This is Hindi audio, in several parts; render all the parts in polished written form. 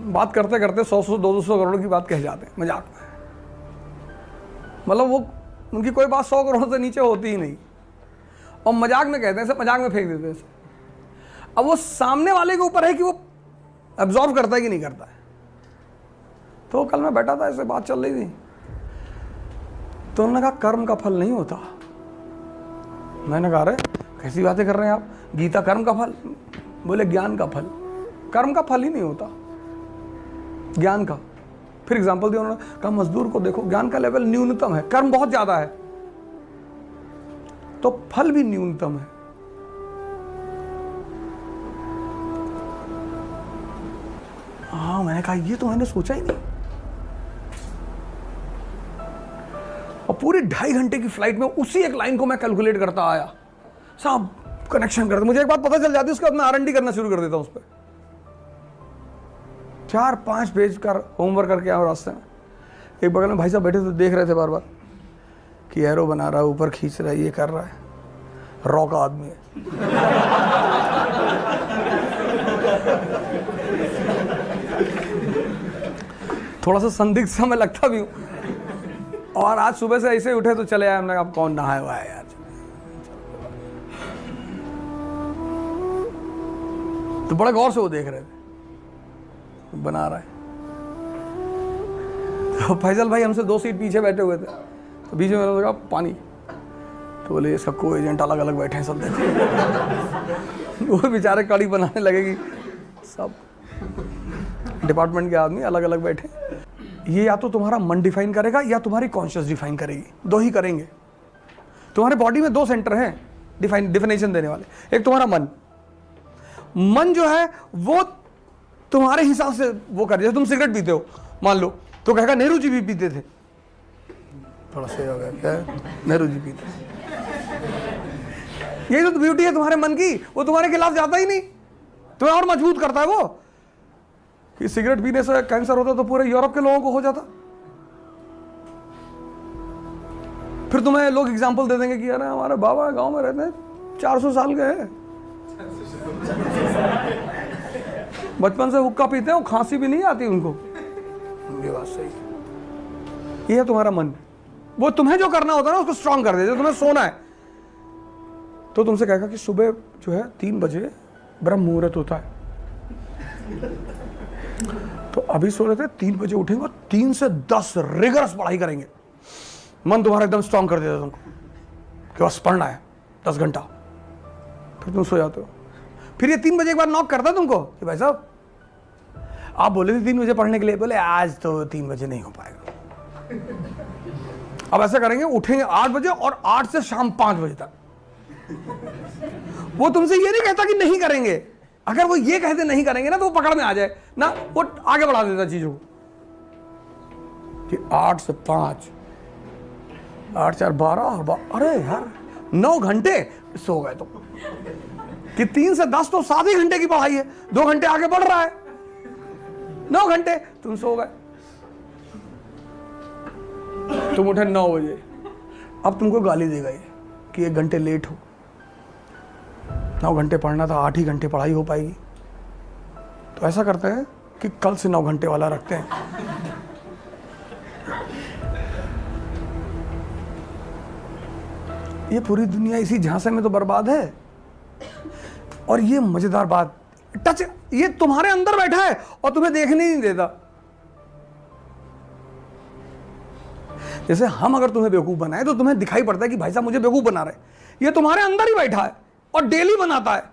बात करते करते 100-100 200 करोड़ की बात कह जाते हैं मजाक में। मतलब वो उनकी कोई बात 100 करोड़ से नीचे होती ही नहीं, और मजाक में कहते हैं, सब मजाक में फेंक देते हैं। अब वो सामने वाले के ऊपर है कि वो एब्जॉर्व करता है कि नहीं करता है। तो कल मैं बैठा था, ऐसे बात चल रही थी, तो उन्होंने कहा कर्म का फल नहीं होता। मैंने कहा अरे कैसी बातें कर रहे हैं आप, गीता कर्म का फल? बोले ज्ञान का फल। कर्म का फल ही नहीं होता, ज्ञान का। फिर एग्जांपल दिया उन्होंने, कहा मजदूर को देखो, ज्ञान का लेवल न्यूनतम है, कर्म बहुत ज्यादा है, तो फल भी न्यूनतम है। हाँ, मैंने कहा ये तो मैंने सोचा ही नहीं। और पूरी 2.5 घंटे की फ्लाइट में उसी एक लाइन को मैं कैलकुलेट करता आया, सब कनेक्शन करता। मुझे एक बात पता चल जाती है, उसके बाद मैं R&D करना शुरू कर देता हूं उस पर। 4-5 पेज का होमवर्क करके आया रास्ते में। एक बगल में भाई साहब बैठे थे, देख रहे थे बार बार कि एरो बना रहा है, ऊपर खींच रहा है, ये कर रहा है, रॉ का आदमी है। थोड़ा सा संदिग्ध सा मैं लगता भी हूँ। और आज सुबह से ऐसे उठे तो चले आए, हमने कहा कौन नहाया हुआ है यार। तो बड़ा गौर से वो देख रहे थे, बना रहा है। तो फैजल भाई हमसे 2 सीट पीछे बैठे हुए थे, तो बीच में मैंने कहा पानी, तो बोले ये सबको एजेंट अलग अलग बैठे हैं सब, देखो। वो बेचारे कड़ी बनाने लगेगी, सब डिपार्टमेंट के आदमी अलग अलग बैठे। ये या तो तुम्हारा मन डिफाइन करेगा या तुम्हारी कॉन्शियस डिफाइन करेगी, 2 ही करेंगे। तुम्हारे बॉडी में 2 सेंटर हैं डिफिनेशन देने वाले। एक तुम्हारा मन जो है वो तुम्हारे हिसाब से वो कर, जैसे तुम सिगरेट पीते हो मान लो, तो कहेगा नेहरू जी भी पीते थे, थोड़ा सही हो गया क्या, नेहरू जी पीते। यही तो ब्यूटी है तुम्हारे मन की, वो तुम्हारे खिलाफ जाता ही नहीं, तुम्हें और मजबूत करता है वो। कि सिगरेट पीने से कैंसर होता तो पूरे यूरोप के लोगों को हो जाता। फिर तुम्हें लोग एग्जांपल दे देंगे कि अरे हमारे बाबा गांव में रहते हैं, 400 साल के हैं, बचपन से हुक्का पीते हैं, खांसी भी नहीं आती उनको। ये बात सही है। ये है तुम्हारा मन, वो तुम्हें जो करना होता है ना उसको स्ट्रांग कर देते। तुम्हें सोना है तो तुमसे कहेगा कि सुबह जो है 3 बजे ब्रह्म मुहूर्त होता है, तो अभी सो रहे थे, 3 बजे उठेंगे और 3 से 10 रिगरस पढ़ाई करेंगे। मन तुम्हारा एकदम स्ट्रांग कर देता तुमको कि बस पढ़ना है 10 घंटा। फिर तुम सो जाते हो। फिर ये 3 बजे एक बार नॉक करता तुमको कि भाई साहब आप बोले थे 3 बजे पढ़ने के लिए, बोले आज तो 3 बजे नहीं हो पाएगा। अब ऐसा करेंगे, उठेंगे 8 बजे और 8 से शाम 5 बजे तक। वो तुमसे ये नहीं कहता कि नहीं करेंगे, अगर वो ये कहते नहीं करेंगे ना तो वो पकड़ में आ जाए ना, वो आगे बढ़ा देता चीजों को कि 8 से 5, 8 4 12, अरे यार 9 घंटे सो गए। तो कि 3 से 10 तो 7 ही घंटे की पढ़ाई है, 2 घंटे आगे बढ़ रहा है, 9 घंटे तुम सो गए। तुम उठे 9 बजे, अब तुमको गाली देगा ये कि 1 घंटे लेट हो। 9 घंटे पढ़ना था, 8 ही घंटे पढ़ाई हो पाएगी। तो ऐसा करते हैं कि कल से 9 घंटे वाला रखते हैं। ये पूरी दुनिया इसी झांसे में तो बर्बाद है। और ये मजेदार बात, टच ये तुम्हारे अंदर बैठा है और तुम्हें देखने नहीं देता। जैसे हम अगर तुम्हें बेवकूफ बनाए तो तुम्हें दिखाई पड़ता है कि भाई साहब मुझे बेवकूफ बना रहे। ये तुम्हारे अंदर ही बैठा है और डेली बनाता है।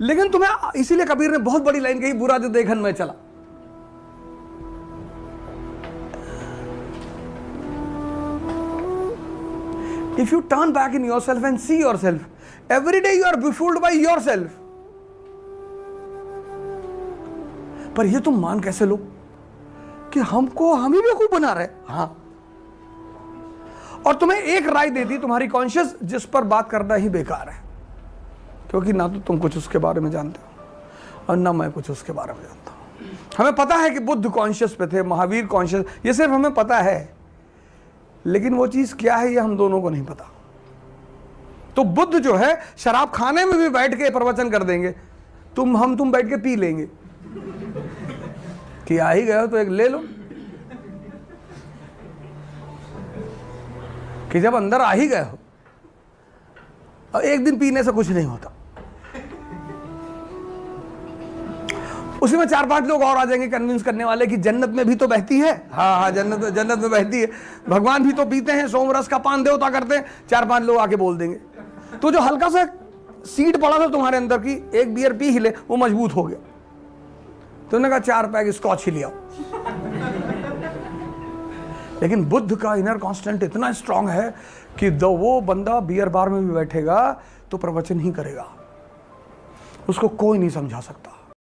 लेकिन तुम्हें, इसीलिए कबीर ने बहुत बड़ी लाइन कही, बुरा जो देखन में चला। If you turn back in yourself and see yourself, every day you are befooled by yourself. पर ये तुम मान कैसे लो कि हम ही बेवकूफ बना रहे? हाँ। और तुम्हें एक राय देती तुम्हारी कॉन्शियस, जिस पर बात करना ही बेकार है, क्योंकि ना तो तुम कुछ उसके बारे में जानते हो और ना मैं कुछ उसके बारे में जानता हूं। हमें पता है कि बुद्ध कॉन्शियस पे थे, महावीर कॉन्शियस, ये सिर्फ हमें पता है, लेकिन वो चीज क्या है ये हम दोनों को नहीं पता। तो बुद्ध जो है शराब खाने में भी बैठ के प्रवचन कर देंगे, तुम बैठ के पी लेंगे। कि आ ही गए हो तो एक ले लो, कि जब अंदर आ ही गए हो, और एक दिन पीने से कुछ नहीं होता, उसी में 4-5 लोग और आ जाएंगे कन्विंस करने वाले कि जन्नत में भी तो बहती है। हाँ हाँ, जन्नत में बहती है, भगवान भी तो पीते हैं, सोमरस का पान देवता करते हैं। 4-5 लोग आके बोल देंगे। तो जो हल्का सा सीड पड़ा था तुम्हारे अंदर की, एक बियर पी हिले, वो मजबूत हो गया। तुमने कहा 4 पैक स्कॉच ही लिया। लेकिन बुद्ध का इनर कांस्टेंट इतना स्ट्रांग है कि वो बंदा बियर बार में भी बैठेगा तो प्रवचन ही करेगा, उसको कोई नहीं समझा सकता।